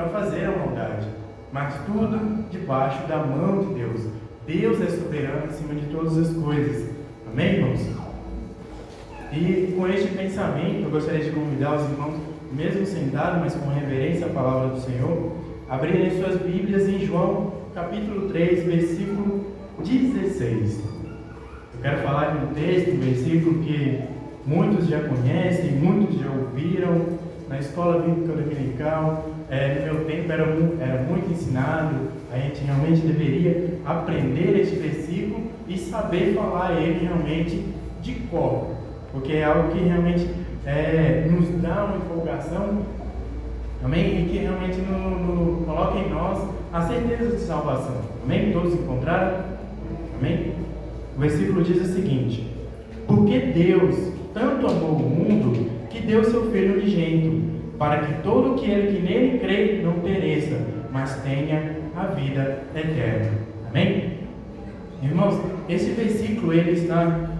para fazer a maldade, mas tudo debaixo da mão de Deus. Deus é soberano acima de todas as coisas. Amém, irmãos? E com este pensamento, eu gostaria de convidar os irmãos, mesmo sentados, mas com reverência à palavra do Senhor, abrirem suas Bíblias em João, capítulo 3, versículo 16. Eu quero falar de um texto, um versículo que muitos já conhecem, muitos já ouviram na escola bíblica dominical. No meu tempo era muito ensinado. A gente realmente deveria aprender este versículo e saber falar ele realmente de cor, porque é algo que realmente nos dá uma empolgação, amém? E que realmente coloca em nós a certeza de salvação, amém? Todos encontraram? Amém? O versículo diz o seguinte: porque Deus tanto amou o mundo que deu seu Filho unigênito, para que todo aquele que nele crê não pereça, mas tenha a vida eterna. Amém? Irmãos, esse versículo ele está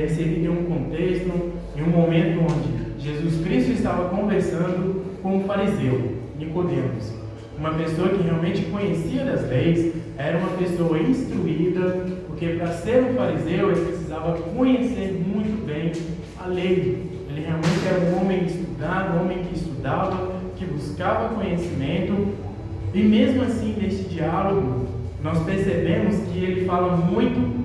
inserido em um contexto, em um momento onde Jesus Cristo estava conversando com um fariseu, Nicodemos, uma pessoa que realmente conhecia das leis, era uma pessoa instruída, porque para ser um fariseu ele precisava conhecer muito bem a lei. Ele realmente era um homem estudado, um homem que estudava, que buscava conhecimento. E mesmo assim, neste diálogo, nós percebemos que ele fala muito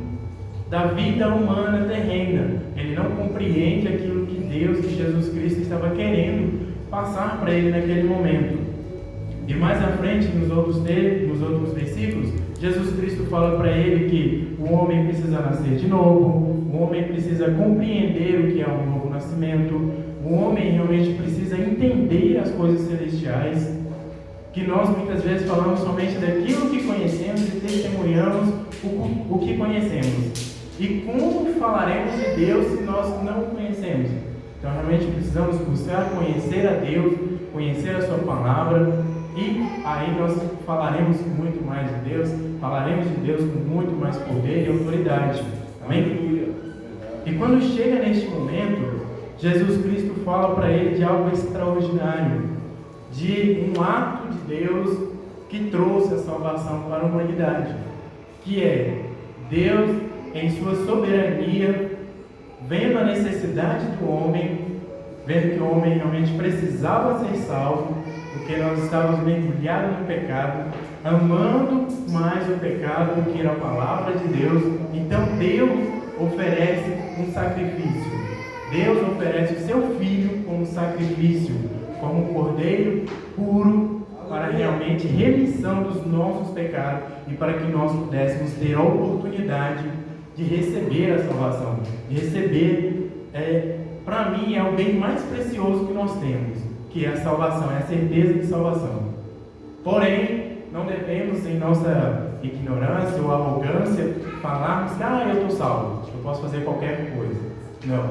da vida humana terrena. Ele não compreende aquilo que Deus, que Jesus Cristo estava querendo passar para ele naquele momento. E mais à frente, nos outros versículos, Jesus Cristo fala para ele que o homem precisa nascer de novo, o homem precisa compreender o que é um novo nascimento, o homem realmente precisa entender as coisas celestiais, que nós muitas vezes falamos somente daquilo que conhecemos e testemunhamos o que conhecemos. E como falaremos de Deus se nós não o conhecemos? Então realmente precisamos buscar conhecer a Deus, conhecer a sua palavra, e aí nós falaremos muito mais de Deus, falaremos de Deus com muito mais poder e autoridade. Amém? E quando chega neste momento, Jesus Cristo fala para ele de algo extraordinário, de um ato de Deus que trouxe a salvação para a humanidade, que é Deus, em sua soberania, vendo a necessidade do homem, vendo que o homem realmente precisava ser salvo, porque nós estávamos mergulhados no pecado, amando mais o pecado do que a palavra de Deus. Então Deus oferece um sacrifício. Deus oferece o seu Filho como sacrifício, como um cordeiro puro, para realmente remissão dos nossos pecados e para que nós pudéssemos ter a oportunidade de receber a salvação, de receber, para mim, é o bem mais precioso que nós temos, que é a salvação, é a certeza de salvação. Porém, não devemos, em nossa ignorância ou arrogância, falarmos que eu estou salvo, eu posso fazer qualquer coisa. Não,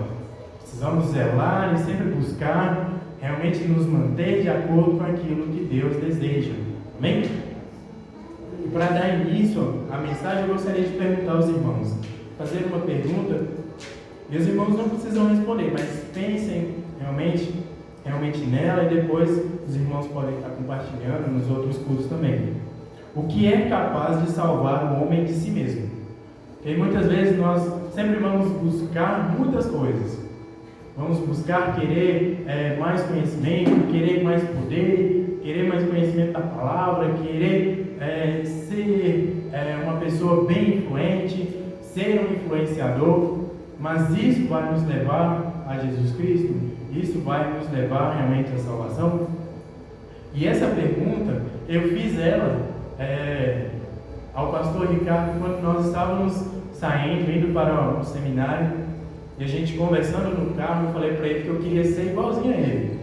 precisamos zelar e sempre buscar realmente nos manter de acordo com aquilo que Deus deseja. Amém? E para dar início à mensagem, eu gostaria de perguntar aos irmãos, fazer uma pergunta, e os irmãos não precisam responder, mas pensem realmente nela, e depois os irmãos podem estar compartilhando nos outros cultos também. O que é capaz de salvar o homem de si mesmo? Porque muitas vezes nós sempre vamos buscar muitas coisas. Vamos buscar querer mais conhecimento, querer mais poder, querer mais conhecimento da palavra, querer ser uma pessoa bem influente, ser um influenciador, mas isso vai nos levar a Jesus Cristo? Isso vai nos levar realmente à salvação? E essa pergunta, eu fiz ela ao pastor Ricardo quando nós estávamos saindo, indo para o seminário, e a gente conversando no carro, eu falei para ele que eu queria ser igualzinho a ele.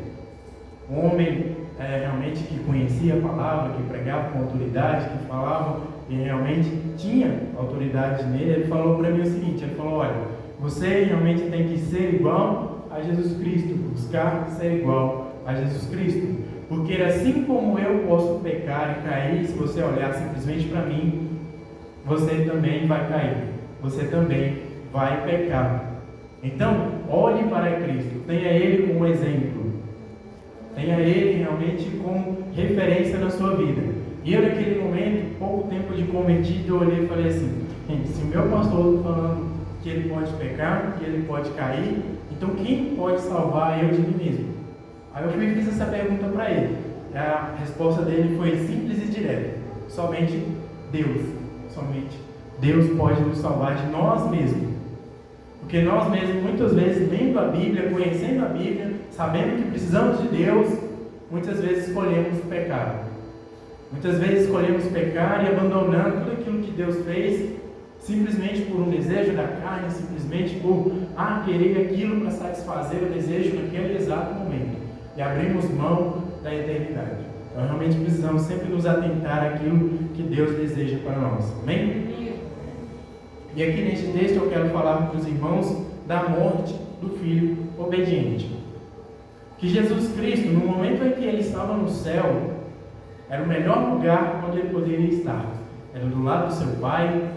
Um homem realmente que conhecia a palavra, que pregava com autoridade, que falava e realmente tinha autoridade nele. Ele falou para mim o seguinte, ele falou: olha, você realmente tem que ser igual a Jesus Cristo, buscar ser igual a Jesus Cristo, porque assim como eu posso pecar e cair, se você olhar simplesmente para mim, você também vai cair, você também vai pecar. Então, olhe para Cristo, tenha Ele como exemplo. Tenha Ele realmente como referência na sua vida. E eu, naquele momento, pouco tempo de convertido, eu olhei e falei assim: gente, se o meu pastor está falando que ele pode pecar, que ele pode cair, então quem pode salvar eu de mim mesmo? Aí eu fui e fiz essa pergunta para ele. A resposta dele foi simples e direta: somente Deus. Somente Deus pode nos salvar de nós mesmos. Porque nós mesmos, muitas vezes, lendo a Bíblia, conhecendo a Bíblia, sabendo que precisamos de Deus, muitas vezes escolhemos o pecado. Muitas vezes escolhemos pecar e abandonando tudo aquilo que Deus fez, simplesmente por um desejo da carne, simplesmente por querer aquilo para satisfazer o desejo naquele exato momento. E abrimos mão da eternidade. Então realmente precisamos sempre nos atentar àquilo que Deus deseja para nós. Amém? E aqui neste texto eu quero falar para os irmãos da morte do filho obediente. Que Jesus Cristo, no momento em que ele estava no céu, era o melhor lugar onde ele poderia estar. Era do lado do seu Pai,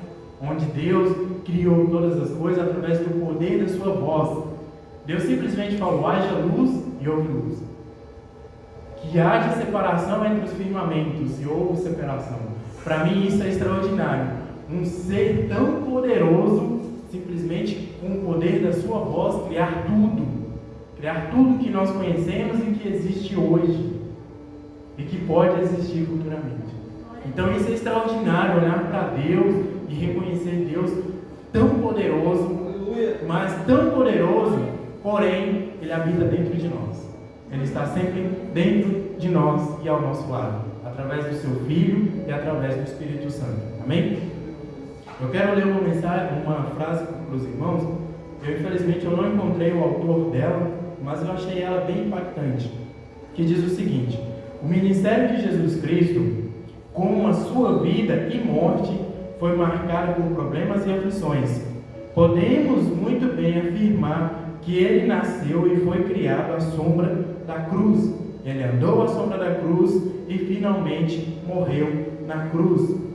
onde Deus criou todas as coisas através do poder da sua voz. Deus simplesmente falou: haja luz, e houve luz. Que haja separação entre os firmamentos, e houve separação. Para mim isso é extraordinário. Um ser tão poderoso, simplesmente com o poder da sua voz, criar tudo que nós conhecemos e que existe hoje e que pode existir futuramente. Então isso é extraordinário, olhar para Deus e reconhecer Deus tão poderoso, mas tão poderoso, porém Ele habita dentro de nós. Ele está sempre dentro de nós e ao nosso lado, através do seu Filho e através do Espírito Santo. Amém? Eu quero ler uma frase para os irmãos. Infelizmente eu não encontrei o autor dela, mas eu achei ela bem impactante, que diz o seguinte: o ministério de Jesus Cristo, com a sua vida e morte, foi marcado por problemas e aflições. Podemos muito bem afirmar que ele nasceu e foi criado à sombra da cruz. Ele andou à sombra da cruz e finalmente morreu na cruz.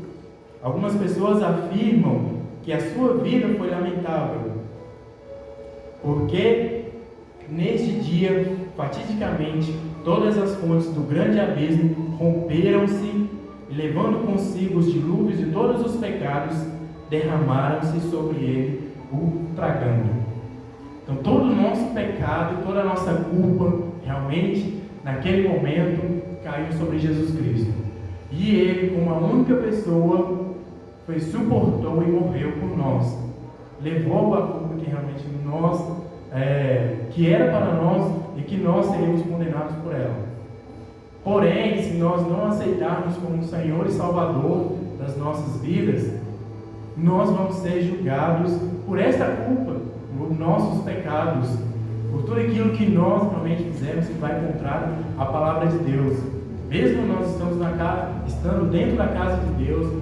Algumas pessoas afirmam que a sua vida foi lamentável, porque neste dia, fatidicamente, todas as fontes do grande abismo romperam-se, e levando consigo os dilúvios de todos os pecados, derramaram-se sobre ele, o tragando. Então todo o nosso pecado, toda a nossa culpa, realmente, naquele momento, caiu sobre Jesus Cristo. E ele, como a única pessoa, suportou e morreu por nós. Levou a culpa que realmente que era para nós e que nós seríamos condenados por ela. Porém, se nós não aceitarmos como Senhor e Salvador das nossas vidas, nós vamos ser julgados por esta culpa, por nossos pecados, por tudo aquilo que nós realmente fizemos que vai contra a palavra de Deus. Mesmo nós estando dentro da casa de Deus,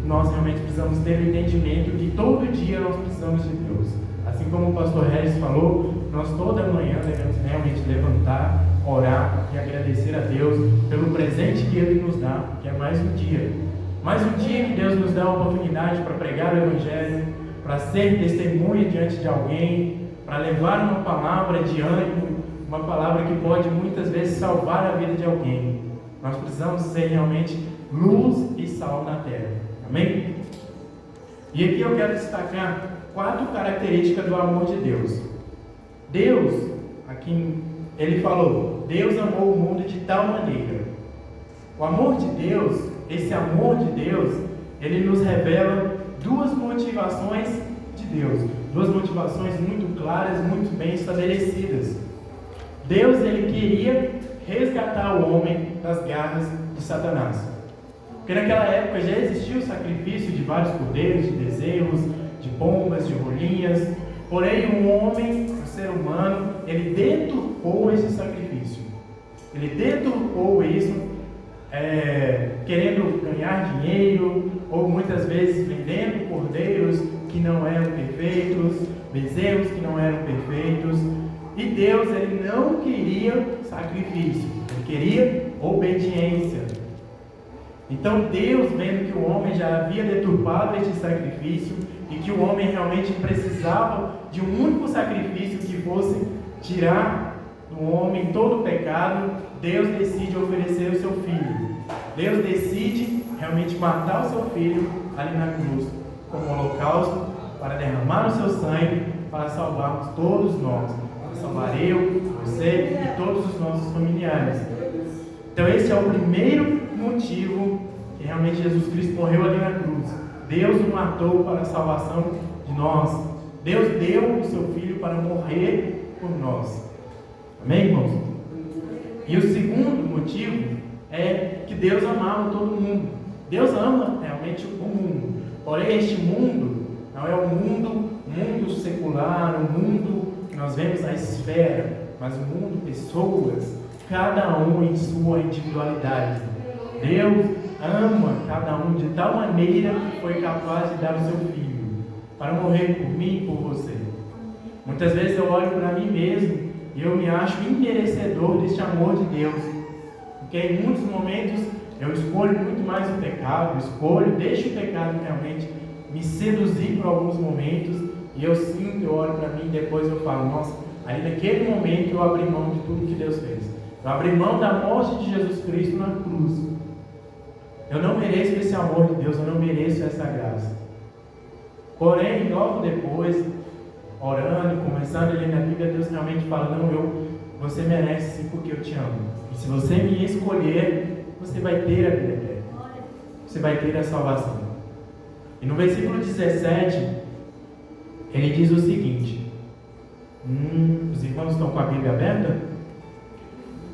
nós realmente precisamos ter o entendimento que todo dia nós precisamos de Deus. Assim como o pastor Regis falou, nós toda manhã devemos realmente levantar, orar e agradecer a Deus pelo presente que Ele nos dá, que é mais um dia. Mais um dia que Deus nos dá a oportunidade para pregar o Evangelho, para ser testemunha diante de alguém, para levar uma palavra de ânimo, uma palavra que pode muitas vezes salvar a vida de alguém. Nós precisamos ser realmente luz e sal na terra. Amém? E aqui eu quero destacar 4 características do amor de Deus. Deus, aqui ele falou, Deus amou o mundo de tal maneira. O amor de Deus, esse amor de Deus, ele nos revela 2 motivações de Deus. 2 motivações muito claras, muito bem estabelecidas. Deus, ele queria resgatar o homem das garras de Satanás. Porque naquela época já existia o sacrifício de vários cordeiros, de bezerros, de pombas, de rolinhas. Porém, o homem, o ser humano, ele deturpou esse sacrifício. Ele deturpou isso, querendo ganhar dinheiro, ou muitas vezes vendendo cordeiros que não eram perfeitos, bezerros que não eram perfeitos. E Deus, ele não queria sacrifício, ele queria obediência. Então Deus, vendo que o homem já havia deturpado este sacrifício e que o homem realmente precisava de um único sacrifício que fosse tirar do homem, todo o pecado, Deus decide oferecer o seu Filho. Deus decide realmente matar o seu Filho ali na cruz, como holocausto, para derramar o seu sangue, para salvarmos todos nós. Para salvar eu, você e todos os nossos familiares. Então esse é o primeiro motivo que realmente Jesus Cristo morreu ali na cruz. Deus o matou para a salvação de nós. Deus deu o seu Filho para morrer por nós. Amém, irmãos? E o segundo motivo é que Deus amava todo mundo. Deus ama realmente o mundo. Porém, este mundo não é o mundo secular, o mundo que nós vemos na esfera, mas o mundo, pessoas, cada um em sua individualidade. Deus ama cada um de tal maneira que foi capaz de dar o seu Filho para morrer por mim e por você. Muitas vezes eu olho para mim mesmo e eu me acho imerecedor deste amor de Deus, porque em muitos momentos eu escolho muito mais o pecado, deixo o pecado realmente me seduzir por alguns momentos, e eu sinto, eu olho para mim e depois eu falo, nossa, aí naquele momento eu abri mão de tudo que Deus fez. Eu abri mão da morte de Jesus Cristo na cruz. Eu não mereço esse amor de Deus, eu não mereço essa graça. Porém, logo depois, orando, começando a ler na Bíblia, Deus realmente fala, não, você merece sim, porque eu te amo. E se você me escolher, você vai ter a vida eterna. Você vai ter a salvação. E no versículo 17, ele diz o seguinte, os irmãos estão com a Bíblia aberta?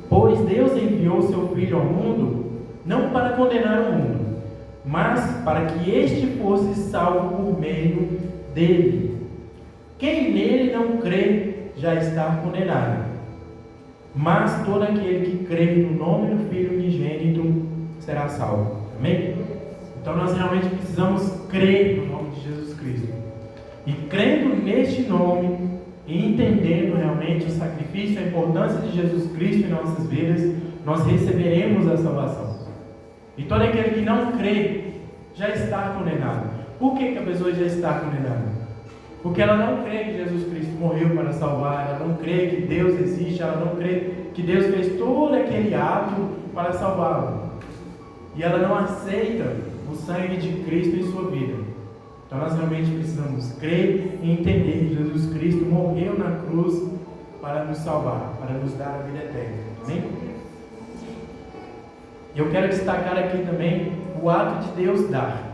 Pois Deus enviou o seu Filho ao mundo, não para condenar o mundo, mas para que este fosse salvo por meio dele. Quem nele não crê já está condenado, mas todo aquele que crê no nome do Filho unigênito será salvo. Amém? Então nós realmente precisamos crer no nome de Jesus Cristo. E crendo neste nome e entendendo realmente o sacrifício, a importância de Jesus Cristo em nossas vidas, nós receberemos a salvação. E todo aquele que não crê já está condenado. Por que a pessoa já está condenada? Porque ela não crê que Jesus Cristo morreu para salvar, ela não crê que Deus existe, ela não crê que Deus fez todo aquele ato para salvá-la. E ela não aceita o sangue de Cristo em sua vida. Então nós realmente precisamos crer e entender que Jesus Cristo morreu na cruz para nos salvar, para nos dar a vida eterna. Amém? E eu quero destacar aqui também o ato de Deus dar.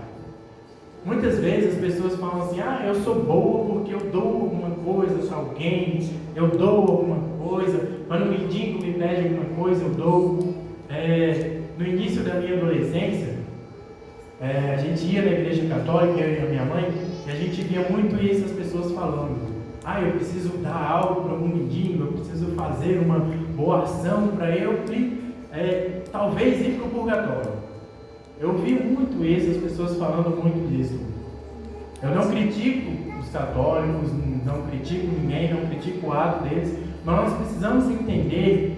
Muitas vezes as pessoas falam assim, eu sou boa porque eu dou alguma coisa a alguém, eu dou alguma coisa, quando o mendigo me pede alguma coisa, eu dou. No início da minha adolescência, a gente ia na igreja católica, eu e a minha mãe, e a gente via muito isso, as pessoas falando, eu preciso dar algo para algum mendigo, eu preciso fazer uma boa ação para eu, talvez ir para o purgatório. Eu vi muito isso, as pessoas falando muito disso. Eu não critico os católicos, não critico ninguém, não critico o ato deles, mas nós precisamos entender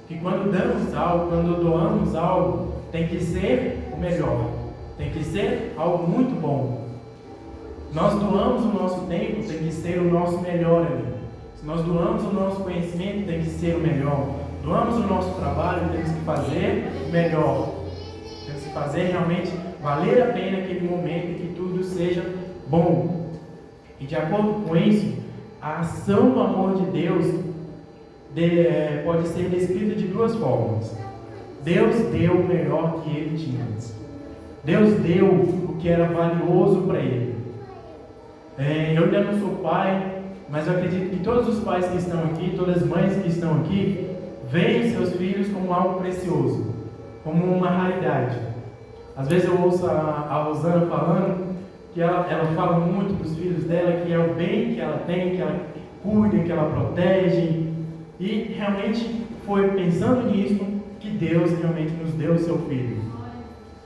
que quando damos algo, quando doamos algo, tem que ser o melhor, tem que ser algo muito bom. Nós doamos o nosso tempo, tem que ser o nosso melhor ali. Se nós doamos o nosso conhecimento, tem que ser o melhor. Doamos o nosso trabalho, temos que fazer o melhor. Temos que fazer realmente valer a pena aquele momento e que tudo seja bom. E de acordo com isso, a ação do amor de Deus pode ser descrita de duas formas. Deus deu o melhor que Ele tinha. Deus deu o que era valioso para Ele. Eu ainda não sou pai, mas eu acredito que todos os pais que estão aqui, todas as mães que estão aqui, veem seus filhos como algo precioso, como uma raridade. Às vezes eu ouço a Rosana falando que ela fala muito para os filhos dela que é o bem que ela tem, que ela cuida, que ela protege. E realmente foi pensando nisso que Deus realmente nos deu o seu Filho.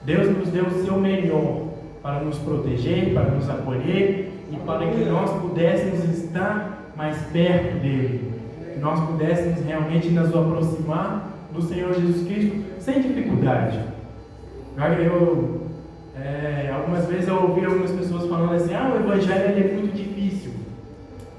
Deus nos deu o seu melhor para nos proteger, para nos acolher e para que nós pudéssemos estar mais perto dele. Que nós pudéssemos realmente nos aproximar do Senhor Jesus Cristo sem dificuldade. Algumas vezes eu ouvi algumas pessoas falando assim, o Evangelho é muito difícil.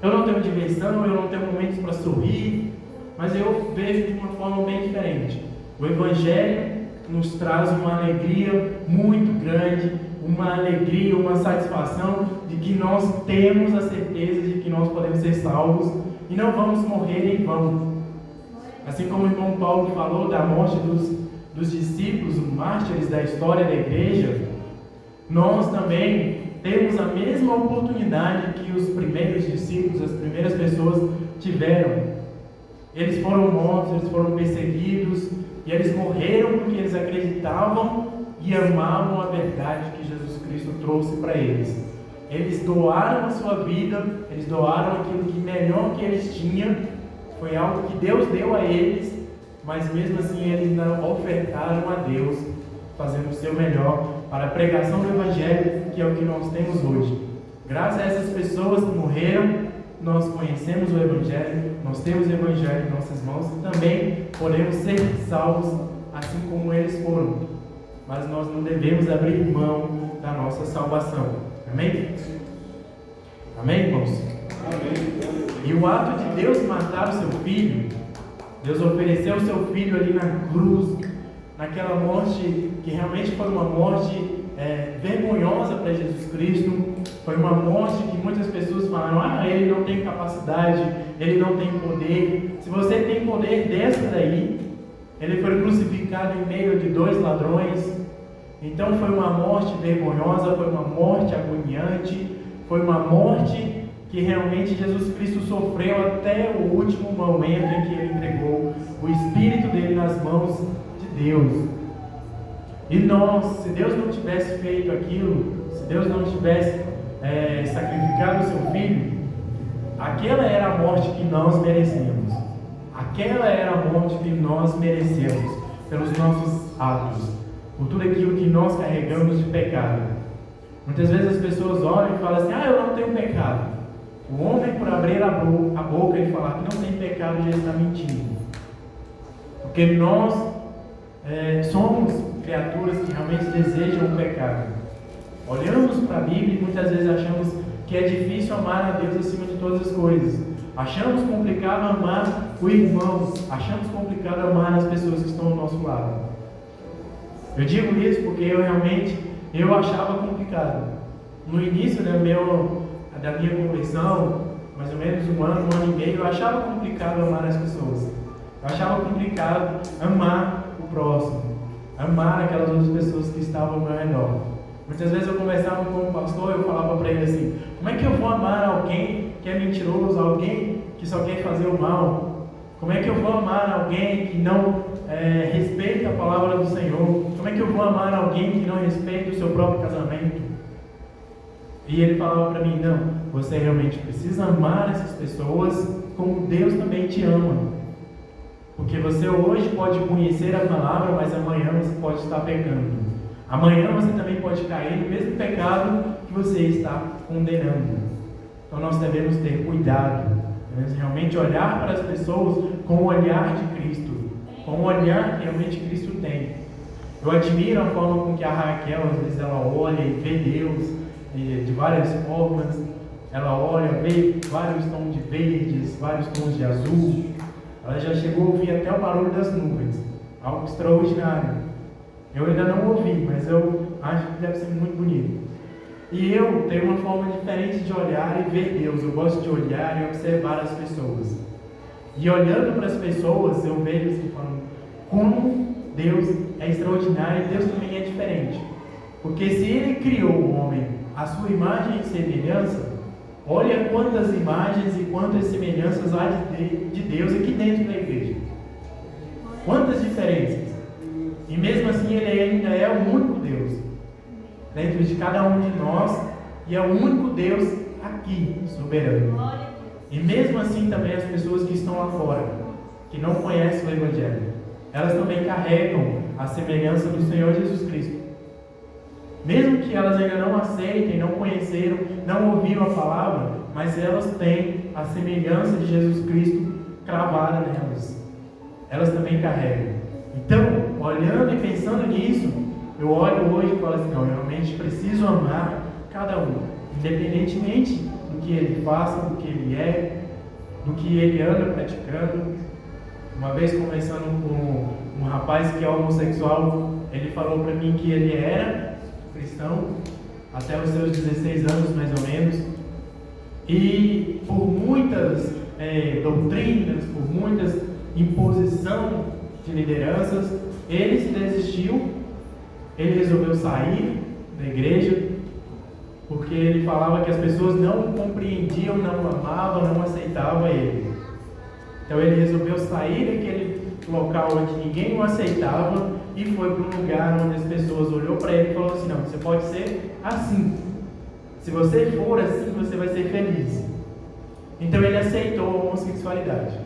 Eu não tenho diversão, eu não tenho momentos para sorrir. mas eu vejo de uma forma bem diferente. O Evangelho nos traz uma alegria muito grande, uma alegria, uma satisfação de que nós temos a certeza de que nós podemos ser salvos e não vamos morrer em vão. Assim como o irmão Paulo falou da morte dos discípulos, os mártires da história da igreja, nós também temos a mesma oportunidade que os primeiros discípulos, as primeiras pessoas tiveram. Eles foram mortos, eles foram perseguidos, e eles morreram porque eles acreditavam e amavam a verdade que Jesus Cristo trouxe para eles. Eles doaram a sua vida, eles doaram aquilo que melhor que eles tinham, foi algo que Deus deu a eles, mas mesmo assim eles não ofertaram a Deus, fazendo o seu melhor para a pregação do Evangelho, que é o que nós temos hoje. Graças a essas pessoas que morreram, nós conhecemos o Evangelho, nós temos o Evangelho em nossas mãos e também podemos ser salvos assim como eles foram. Mas nós não devemos abrir mão da nossa salvação. Amém? Amém, irmãos? Amém. E o ato de Deus matar o seu filho, Deus ofereceu o seu filho ali na cruz, naquela morte que realmente foi uma morte vergonhosa para Jesus Cristo. Foi uma morte que muitas pessoas falaram: ele não tem capacidade, ele não tem poder. Se você tem poder dessa daí, ele foi crucificado em meio de 2 ladrões. Então foi uma morte vergonhosa, foi uma morte agoniante, foi uma morte que realmente Jesus Cristo sofreu até o último momento em que ele entregou o Espírito dele nas mãos de Deus. E nós, se Deus não tivesse feito aquilo, se Deus não tivesse sacrificado o seu filho, aquela era a morte que nós merecíamos. Aquela era a morte que nós merecemos pelos nossos atos, por tudo aquilo que nós carregamos de pecado. Muitas vezes as pessoas olham e falam assim: eu não tenho pecado. O homem, por abrir a boca e falar que não tem pecado, já está mentindo. Porque nós somos criaturas que realmente desejam o pecado. Olhamos para a Bíblia e muitas vezes achamos que é difícil amar a Deus acima de todas as coisas. Achamos complicado amar o irmão, achamos complicado amar as pessoas que estão ao nosso lado. Eu digo isso porque eu achava complicado. No início da minha conversão, mais ou menos um ano e meio, eu achava complicado amar as pessoas. Eu achava complicado amar o próximo, amar aquelas outras pessoas que estavam ao meu redor. Muitas vezes eu conversava com um pastor e eu falava para ele assim: como é que eu vou amar alguém que é mentiroso, alguém que só quer fazer o mal? Como é que eu vou amar alguém que não respeita a palavra do Senhor? Como é que eu vou amar alguém que não respeita o seu próprio casamento? E ele falava para mim: não, você realmente precisa amar essas pessoas como Deus também te ama. Porque você hoje pode conhecer a palavra, mas amanhã você pode estar pecando. Amanhã você também pode cair no mesmo pecado que você está condenando. Então nós devemos ter cuidado, devemos realmente olhar para as pessoas com o olhar de Cristo, com o olhar que realmente Cristo tem. Eu admiro a forma com que a Raquel, às vezes, ela olha e vê Deus de várias formas. Ela olha, vê vários tons de verdes, vários tons de azul. Ela já chegou a ouvir até o barulho das nuvens, algo extraordinário. Eu ainda não ouvi, mas eu acho que deve ser muito bonito. E eu tenho uma forma diferente de olhar e ver Deus. Eu gosto de olhar e observar as pessoas. E olhando para as pessoas, eu vejo assim, falando, como Deus é extraordinário e Deus também é diferente. Porque se Ele criou o homem à sua imagem e semelhança, olha quantas imagens e quantas semelhanças há de Deus aqui dentro da igreja. Quantas diferenças. E mesmo assim Ele ainda é o único Deus dentro de cada um de nós, e é o único Deus aqui, soberano. E mesmo assim também as pessoas que estão lá fora, que não conhecem o Evangelho, elas também carregam a semelhança do Senhor Jesus Cristo. Mesmo que elas ainda não aceitem, não conheceram, não ouviram a palavra, mas elas têm a semelhança de Jesus Cristo cravada nelas. Elas também carregam. Então, olhando e pensando nisso, eu olho hoje e falo assim: não, eu realmente preciso amar cada um, independentemente do que ele faça, do que ele é, do que ele anda praticando. Uma vez conversando com um rapaz que é homossexual, ele falou para mim que ele era cristão até os seus 16 anos, mais ou menos, e por muitas doutrinas, por muitas imposição de lideranças, ele se desistiu, ele resolveu sair da igreja, porque ele falava que as pessoas não compreendiam, não amavam, não aceitavam ele. Então ele resolveu sair daquele local onde ninguém o aceitava e foi para um lugar onde as pessoas olhou para ele e falou assim: não, você pode ser assim. Se você for assim, você vai ser feliz. Então ele aceitou a homossexualidade.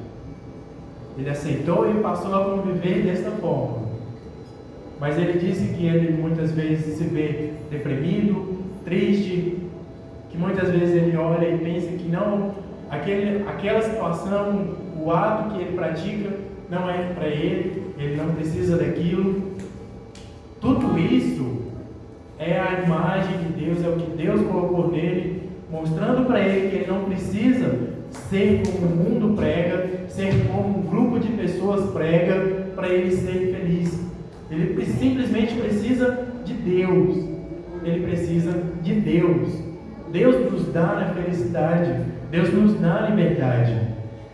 Ele aceitou e passou a conviver dessa forma. Mas ele disse que ele muitas vezes se vê deprimido, triste, que muitas vezes ele olha e pensa que não, aquela situação, o ato que ele pratica não é para ele não precisa daquilo. Tudo isso é a imagem de Deus, é o que Deus colocou nele, mostrando para ele que ele não precisa ser como o mundo prega, ser como um grupo de pessoas prega para ele ser feliz. Ele simplesmente precisa de Deus. Ele precisa de Deus. Deus nos dá a felicidade, Deus nos dá a liberdade,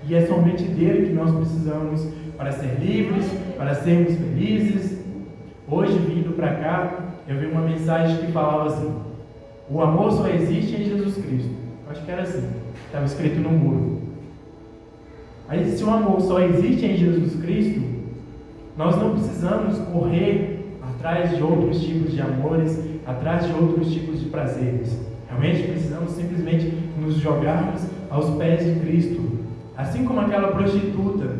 e é somente dele que nós precisamos para ser livres, para sermos felizes. Hoje, vindo para cá, eu vi uma mensagem que falava assim: o amor só existe em Jesus Cristo. Eu acho que era assim, estava escrito no muro. Aí, se o amor só existe em Jesus Cristo, nós não precisamos correr atrás de outros tipos de amores, atrás de outros tipos de prazeres. Realmente precisamos simplesmente nos jogarmos aos pés de Cristo. Assim como aquela prostituta,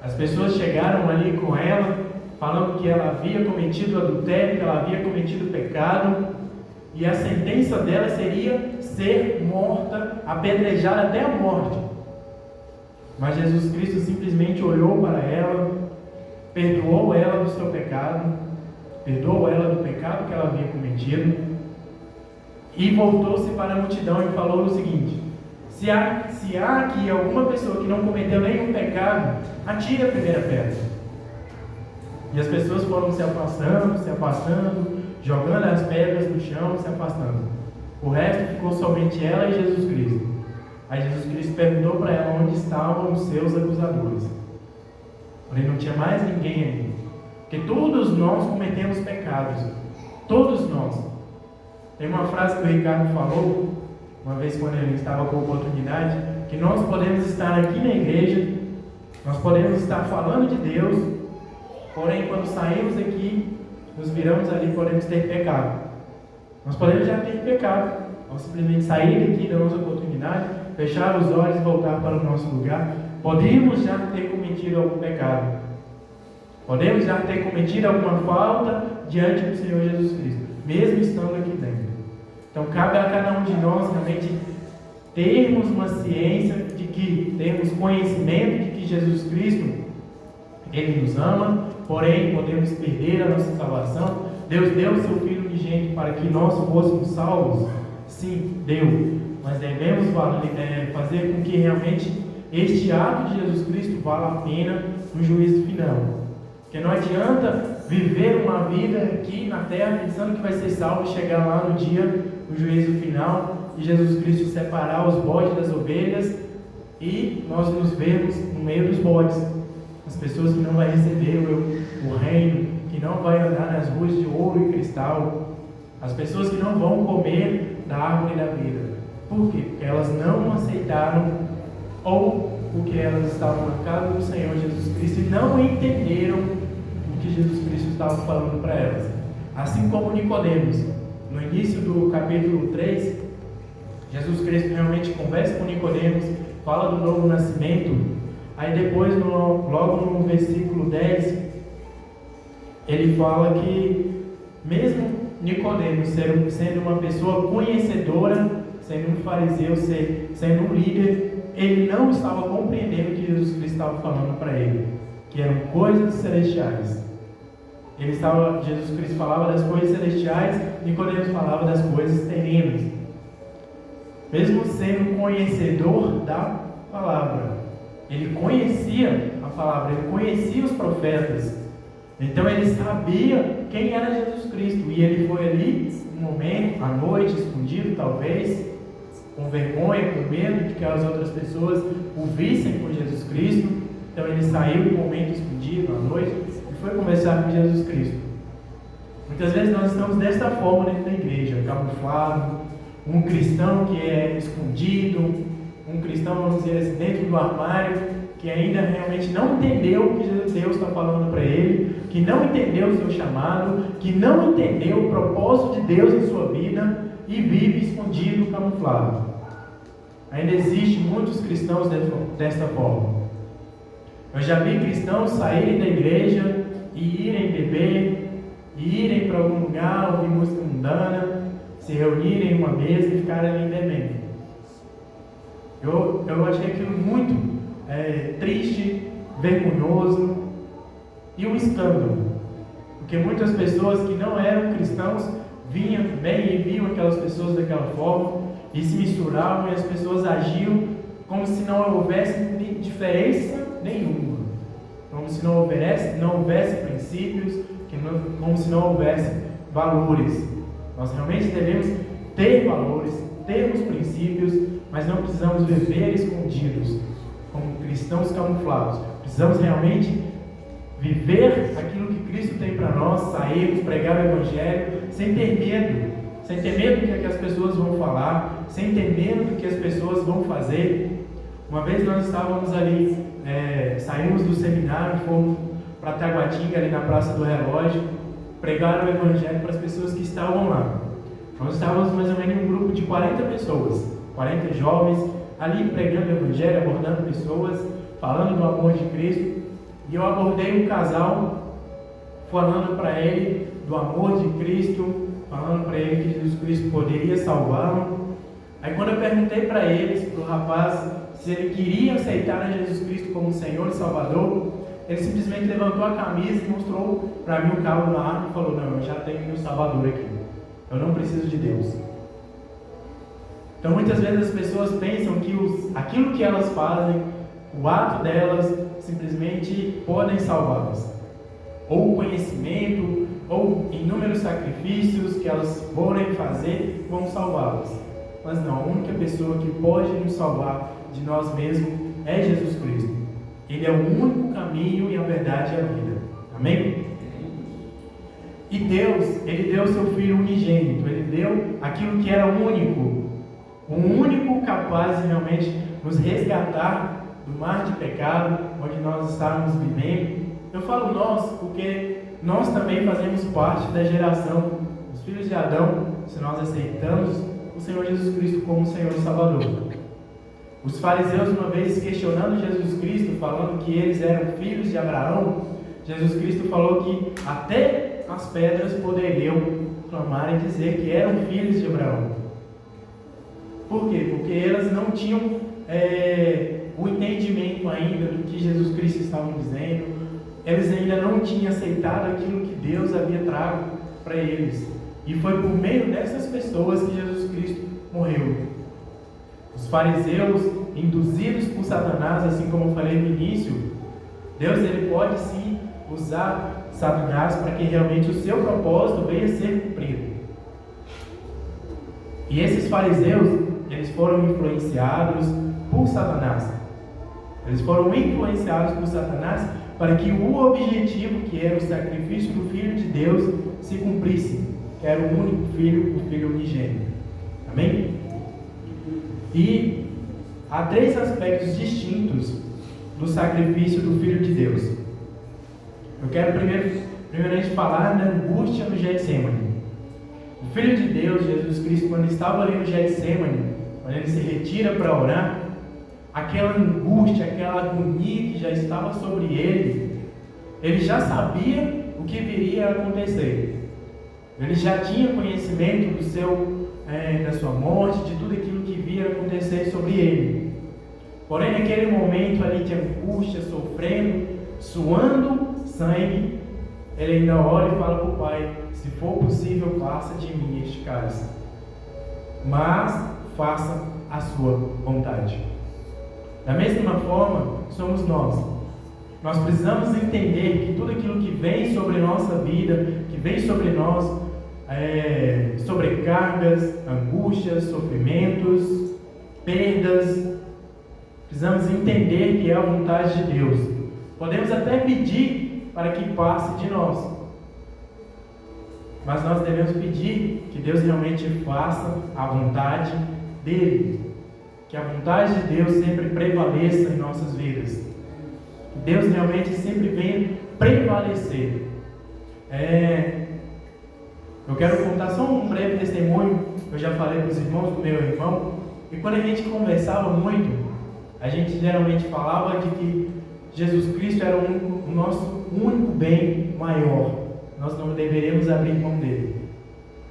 as pessoas chegaram ali com ela, falando que ela havia cometido adultério, que ela havia cometido pecado, e a sentença dela seria ser morta, apedrejada até a morte. Mas Jesus Cristo simplesmente olhou para ela, perdoou ela do seu pecado, perdoou ela do pecado que ela havia cometido, e voltou-se para a multidão e falou o seguinte: se há aqui alguma pessoa que não cometeu nenhum pecado, atire a primeira pedra. E as pessoas foram se afastando, jogando as pedras no chão, se afastando. O resto ficou somente ela e Jesus Cristo. Aí Jesus Cristo perguntou para ela onde estavam os seus acusadores. Porém não tinha mais ninguém ali, porque todos nós cometemos pecados, todos nós. Tem uma frase que o Ricardo falou uma vez quando ele estava com a oportunidade, que nós podemos estar aqui na igreja, nós podemos estar falando de Deus, porém quando saímos aqui, nos viramos ali, podemos ter pecado. Nós podemos já ter pecado, nós simplesmente sair daqui da nossa oportunidade, fechar os olhos e voltar para o nosso lugar. Podemos já ter cometido algum pecado, podemos já ter cometido alguma falta diante do Senhor Jesus Cristo, mesmo estando aqui dentro. Então cabe a cada um de nós realmente termos uma ciência de que, termos conhecimento de que Jesus Cristo, Ele nos ama, porém podemos perder a nossa salvação. Deus deu o seu Filho unigênito para que nós fôssemos salvos. Sim, deu, mas devemos fazer com que realmente este ato de Jesus Cristo vala a pena no juízo final. Porque não adianta viver uma vida aqui na terra pensando que vai ser salvo e chegar lá no dia do juízo final e Jesus Cristo separar os bodes das ovelhas e nós nos vermos no meio dos bodes, as pessoas que não vão receber o reino, que não vão andar nas ruas de ouro e cristal, as pessoas que não vão comer da árvore da vida. Por quê? Porque elas não aceitaram, ou porque elas estavam na casa do Senhor Jesus Cristo e não entenderam o que Jesus Cristo estava falando para elas. Assim como Nicodemos, no início do capítulo 3, Jesus Cristo realmente conversa com Nicodemos, fala do novo nascimento. Aí depois, logo no versículo 10, ele fala que mesmo Nicodemos sendo uma pessoa conhecedora, sendo um fariseu, sendo um líder, ele não estava compreendendo o que Jesus Cristo estava falando para ele, que eram coisas celestiais. Jesus Cristo falava das coisas celestiais, Nicodemos falava das coisas terrenas. Mesmo sendo conhecedor da palavra, ele conhecia a a palavra, ele conhecia os profetas. Então ele sabia quem era Jesus Cristo. E ele foi ali, um momento, à noite, escondido talvez, com vergonha, com medo de que as outras pessoas o vissem com Jesus Cristo. Então ele saiu um momento escondido, à noite, e foi conversar com Jesus Cristo. Muitas vezes nós estamos desta forma dentro da igreja, camuflado, um cristão que é escondido, um cristão, vamos dizer assim, dentro do armário, que ainda realmente não entendeu o que Deus está falando para ele, que não entendeu o seu chamado, que não entendeu o propósito de Deus em sua vida e vive escondido, camuflado. Ainda existem muitos cristãos desta forma. Eu já vi cristãos saírem da igreja e irem beber, e irem para algum lugar, ouvir música mundana, se reunirem em uma mesa e ficarem ali bebendo. Eu achei aquilo muito triste, vergonhoso e um escândalo, porque muitas pessoas que não eram cristãos vinham também e viam aquelas pessoas daquela forma e se misturavam, e as pessoas agiam como se não houvesse diferença nenhuma, como se não houvesse princípios, como se não houvesse valores. Nós realmente devemos ter valores, termos princípios, mas não precisamos viver escondidos como cristãos camuflados. Precisamos realmente viver aquilo que Cristo tem para nós, sairmos, pregar o Evangelho, sem ter medo do que as pessoas vão falar, sem ter medo do que as pessoas vão fazer. Uma vez nós estávamos ali, saímos do seminário, fomos para Taguatinga, ali na Praça do Relógio, pregar o Evangelho para as pessoas que estavam lá. Nós estávamos mais ou menos em um grupo de 40 pessoas, 40 jovens, ali pregando o Evangelho, abordando pessoas, falando do amor de Cristo. E eu abordei um casal, falando para ele do amor de Cristo, falando para ele que Jesus Cristo poderia salvá-lo. Aí quando eu perguntei para eles, para o rapaz, se ele queria aceitar a Jesus Cristo como Senhor e Salvador, ele simplesmente levantou a camisa e mostrou para mim o cabo da arma e falou: não, eu já tenho meu Salvador aqui, eu não preciso de Deus. Então muitas vezes as pessoas pensam que aquilo que elas fazem, o ato delas, simplesmente podem salvá-las, ou o conhecimento, ou inúmeros sacrifícios que elas forem fazer vão salvá-las. Mas não, a única pessoa que pode nos salvar de nós mesmos é Jesus Cristo. Ele é o único caminho e a verdade e a vida. Amém? E Deus, Ele deu o seu Filho unigênito, Ele deu aquilo que era único, o único capaz de realmente nos resgatar do mar de pecado, onde nós estávamos vivendo. Eu falo nós, porque nós também fazemos parte da geração dos filhos de Adão, se nós aceitamos o Senhor Jesus Cristo como Senhor e Salvador. Os fariseus, uma vez questionando Jesus Cristo, falando que eles eram filhos de Abraão, Jesus Cristo falou que até as pedras poderiam clamar e dizer que eram filhos de Abraão. Por quê? Porque elas não tinham o entendimento ainda do que Jesus Cristo estava dizendo. Eles ainda não tinham aceitado aquilo que Deus havia trago para eles. E foi por meio dessas pessoas que Jesus Cristo morreu. Os fariseus, induzidos por Satanás, assim como eu falei no início, Deus ele pode sim usar Satanás para que realmente o seu propósito venha a ser cumprido. E esses fariseus, eles foram influenciados por Satanás. Eles foram influenciados por Satanás para que o objetivo, que era o sacrifício do Filho de Deus, se cumprisse, que era o único Filho, o Filho unigênito. Amém? E há 3 aspectos distintos do sacrifício do Filho de Deus. Eu quero primeiramente falar da angústia no Getsemane. O Filho de Deus, Jesus Cristo, quando estava ali no Getsemane, quando ele se retira para orar, aquela angústia, aquela agonia que já estava sobre ele já sabia o que viria a acontecer. Ele já tinha conhecimento da sua morte, de tudo aquilo que viria a acontecer sobre ele. Porém, naquele momento ali de angústia, sofrendo, suando sangue, ele ainda ora e fala para o Pai: se for possível, passa de mim este cálice, mas faça a sua vontade. Da mesma forma, somos nós. Nós precisamos entender que tudo aquilo que vem sobre nossa vida, que vem sobre nós, sobrecargas, angústias, sofrimentos, perdas, precisamos entender que é a vontade de Deus. Podemos até pedir para que passe de nós, mas nós devemos pedir que Deus realmente faça a vontade dele, que a vontade de Deus sempre prevaleça em nossas vidas, que Deus realmente sempre venha prevalecer. Eu quero contar só um breve testemunho. Eu já falei para os irmãos do meu irmão, e quando a gente conversava muito, a gente geralmente falava de que Jesus Cristo era o nosso único bem maior. Nós não deveríamos abrir mão dele.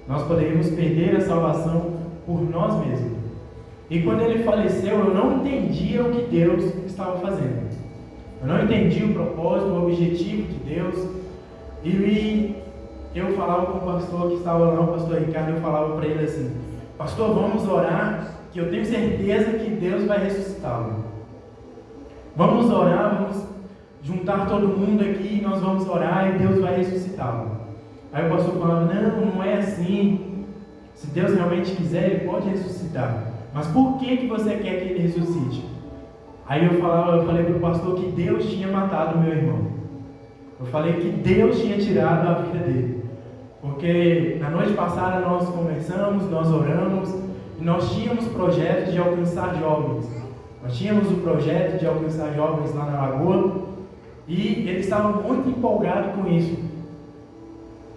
Nós poderíamos perder a salvação por nós mesmos. E quando ele faleceu, eu não entendia o que Deus estava fazendo. Eu não entendia o propósito, o objetivo de Deus. E eu falava com o pastor que estava lá, o pastor Ricardo, eu falava para ele assim: pastor, vamos orar, que eu tenho certeza que Deus vai ressuscitá-lo. Vamos orar, vamos juntar todo mundo aqui, e nós vamos orar e Deus vai ressuscitá-lo. Aí o pastor falava: não é assim. Se Deus realmente quiser, Ele pode ressuscitar. Mas por que você quer que Ele ressuscite? Aí eu falei para o pastor que Deus tinha matado o meu irmão. Eu falei que Deus tinha tirado a vida dele. Porque na noite passada nós conversamos, nós oramos, e nós tínhamos projetos de alcançar jovens. Nós tínhamos o projeto de alcançar jovens lá na Lagoa, e ele estava muito empolgado com isso.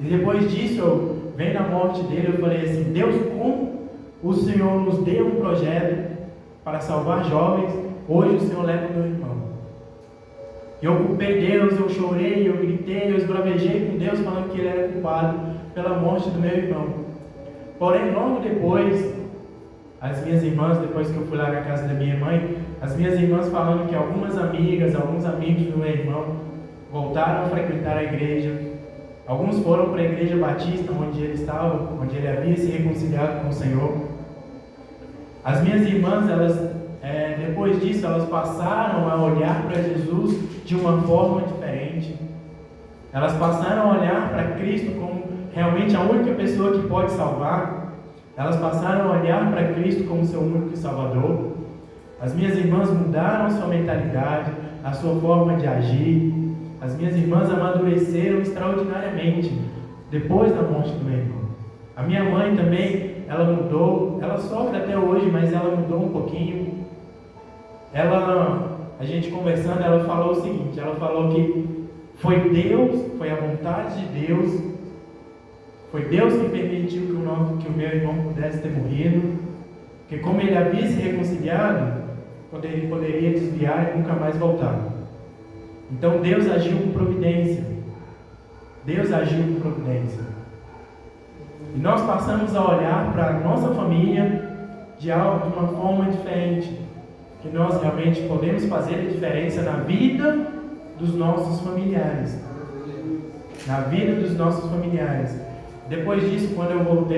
E depois disso, vendo a morte dele, eu falei assim: Deus, como o Senhor nos deu um projeto para salvar jovens, hoje o Senhor leva o meu irmão. Eu culpei Deus, eu chorei, eu gritei, eu esbravejei com Deus, falando que Ele era culpado pela morte do meu irmão. Porém, logo depois, as minhas irmãs, depois que eu fui lá na casa da minha mãe, as minhas irmãs falando que algumas amigas, alguns amigos do meu irmão voltaram a frequentar a igreja. Alguns foram para a igreja batista, onde ele estava, onde ele havia se reconciliado com o Senhor. As minhas irmãs, depois disso, elas passaram a olhar para Jesus de uma forma diferente. Elas passaram a olhar para Cristo como realmente a única pessoa que pode salvar. Elas passaram a olhar para Cristo como seu único Salvador. As minhas irmãs mudaram a sua mentalidade, a sua forma de agir. As minhas irmãs amadureceram extraordinariamente depois da morte do meu irmão. A minha mãe também, ela mudou. Ela sofre até hoje, mas ela mudou um pouquinho. A gente conversando, ela falou o seguinte: ela falou que foi Deus, foi a vontade de Deus, foi Deus que permitiu que o meu irmão pudesse ter morrido, porque como ele havia se reconciliado, ele poderia desviar e nunca mais voltar. Então Deus agiu com providência. Deus agiu com providência. E nós passamos a olhar para a nossa família de uma forma diferente, que nós realmente podemos fazer a diferença na vida dos nossos familiares. Na vida dos nossos familiares. Depois disso, quando eu voltei